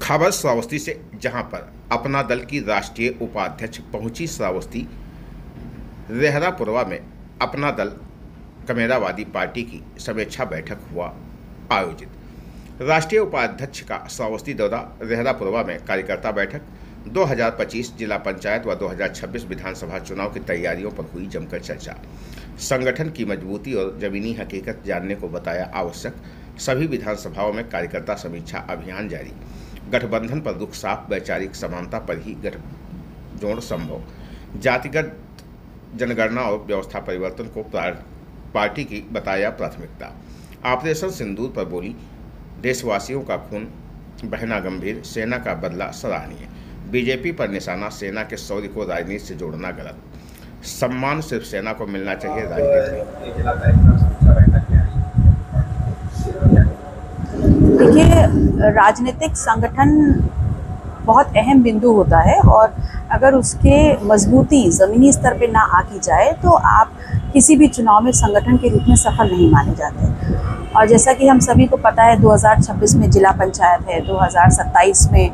खबर श्रावस्ती से, जहां पर अपना दल की राष्ट्रीय उपाध्यक्ष पहुंची श्रावस्ती। रेहरापुरवा में अपना दल कमेरावादी पार्टी की समीक्षा बैठक हुआ आयोजित। राष्ट्रीय उपाध्यक्ष का श्रावस्ती दौरा। रेहरापुरवा में कार्यकर्ता बैठक। 2025 जिला पंचायत व 2026 विधानसभा चुनाव की तैयारियों पर हुई जमकर चर्चा। संगठन की मजबूती और जमीनी हकीकत जानने को बताया आवश्यक। सभी विधानसभाओं में कार्यकर्ता समीक्षा अभियान जारी। गठबंधन पर रुख साफ। वैचारिक समानता पर ही गठजोड़ संभव। जातिगत जनगणना और व्यवस्था परिवर्तन को पार्टी की बताया प्राथमिकता। ऑपरेशन सिंदूर पर बोली, देशवासियों का खून बहना गंभीर, सेना का बदला सराहनीय। बीजेपी पर निशाना, सेना के शौर्य को राजनीति से जोड़ना गलत। सम्मान सिर्फ सेना को मिलना चाहिए, राजनीति में। देखिए, राजनीतिक संगठन बहुत अहम बिंदु होता है और अगर उसके मजबूती ज़मीनी स्तर पे ना आकी जाए तो आप किसी भी चुनाव में संगठन के रूप में सफल नहीं माने जाते। और जैसा कि हम सभी को पता है, 2026 में जिला पंचायत है, 2027 में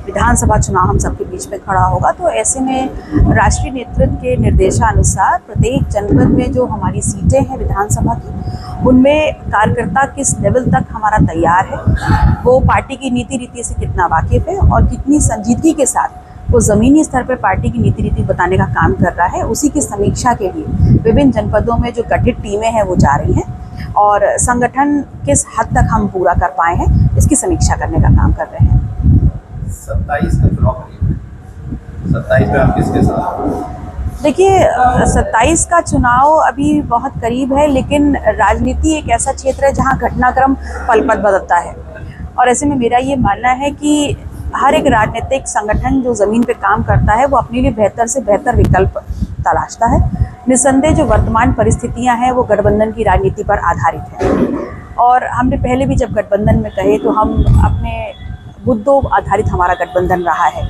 विधानसभा चुनाव हम सबके बीच में खड़ा होगा। तो ऐसे में राष्ट्रीय नेतृत्व के निर्देशानुसार प्रत्येक जनपद में जो हमारी सीटें हैं विधानसभा की, उनमें कार्यकर्ता किस लेवल तक हमारा तैयार है, वो पार्टी की नीति रीति से कितना वाकिफ़ है और कितनी संजीदगी के साथ वो ज़मीनी स्तर पर पार्टी की नीति रीति बताने का काम कर रहा है, उसी की समीक्षा के लिए विभिन्न जनपदों में जो गठित टीमें हैं वो जा रही हैं और संगठन किस हद तक हम पूरा कर पाए हैं इसकी समीक्षा करने का काम कर रहे हैं। 27 का चुनाव करीब है, 27 में आप किसके साथ? देखिए, 27 का चुनाव अभी बहुत करीब है, लेकिन राजनीति एक ऐसा क्षेत्र है जहां घटनाक्रम पल पल बदलता है और ऐसे में मेरा ये मानना है कि हर एक राजनीतिक संगठन जो ज़मीन पे काम करता है वो अपने लिए बेहतर से बेहतर विकल्प तलाशता है। निस्संदेह जो वर्तमान परिस्थितियां हैं वो गठबंधन की राजनीति पर आधारित हैं और हमने पहले भी जब गठबंधन में कहे तो हम अपने मुद्दों आधारित हमारा गठबंधन रहा है।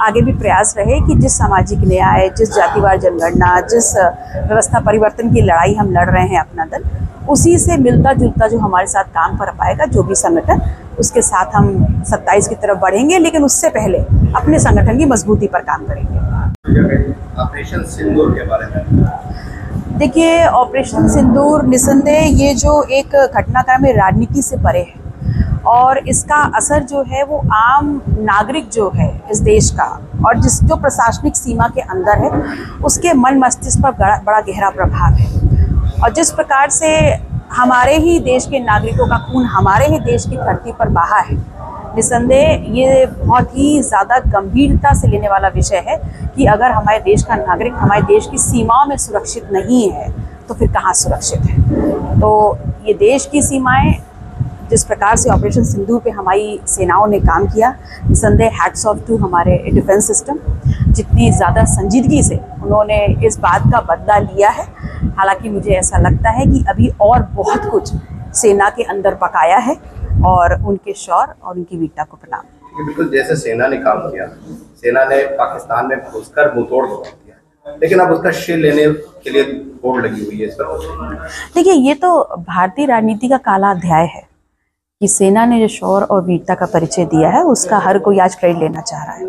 आगे भी प्रयास रहे कि जिस सामाजिक न्याय, जिस जातिवार जनगणना, जिस व्यवस्था परिवर्तन की लड़ाई हम लड़ रहे हैं अपना दल, उसी से मिलता जुलता जो हमारे साथ काम कर पाएगा जो भी संगठन, उसके साथ हम 27 की तरफ बढ़ेंगे, लेकिन उससे पहले अपने संगठन की मजबूती पर काम करेंगे। ऑपरेशन सिंदूर के बारे में देखिए, ऑपरेशन सिंदूर निस्संदेह ये जो एक घटनाक्रम है राजनीति से परे है और इसका असर जो है वो आम नागरिक जो है इस देश का और जो प्रशासनिक सीमा के अंदर है उसके मन मस्तिष्क पर बड़ा गहरा प्रभाव है। और जिस प्रकार से हमारे ही देश के नागरिकों का खून हमारे ही देश की धरती पर बहा है, निस्संदेह ये बहुत ही ज़्यादा गंभीरता से लेने वाला विषय है कि अगर हमारे देश का नागरिक हमारे देश की सीमाओं में सुरक्षित नहीं है तो फिर कहाँ सुरक्षित है। तो ये देश की सीमाएं, जिस प्रकार से ऑपरेशन सिंदूर पे हमारी सेनाओं ने काम किया, निस्संदेह हैट्स ऑफ टू हमारे डिफेंस सिस्टम, जितनी ज़्यादा संजीदगी से उन्होंने इस बात का बदला लिया है। हालांकि मुझे ऐसा लगता है कि अभी और बहुत कुछ सेना के अंदर पकाया है और उनके शौर्य और उनकी वीरता को प्रणाम। बिल्कुल, जैसे सेना ने काम किया, सेना ने पाकिस्तान में घुसकर मुंहतोड़ किया, लेकिन अब उसका श्रेय लेने के लिए होड़ लगी हुई है इस पर। देखिए, ये तो भारतीय राजनीति का काला अध्याय है कि सेना ने जो शौर्य और वीरता का परिचय दिया है उसका हर कोई आज क्रेडिट लेना चाह रहा है,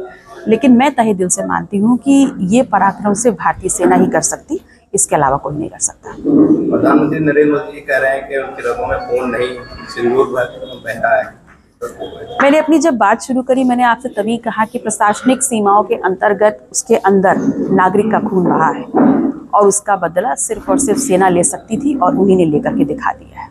लेकिन मैं तहे दिल से मानती हूँ कि ये पराक्रम सिर्फ भारतीय सेना ही कर सकती, इसके अलावा कोई नहीं कर सकता। प्रधानमंत्री नरेंद्र मोदी कह रहे हैं कि उनके रगों में खून नहीं, सिंदूर बह रहा है। मैंने अपनी जब बात शुरू करी, मैंने आपसे तभी कहा कि प्रशासनिक सीमाओं के अंतर्गत उसके अंदर नागरिक का खून रहा है और उसका बदला सिर्फ और सिर्फ सेना ले सकती थी और उन्हीं ने लेकर के दिखा दिया है।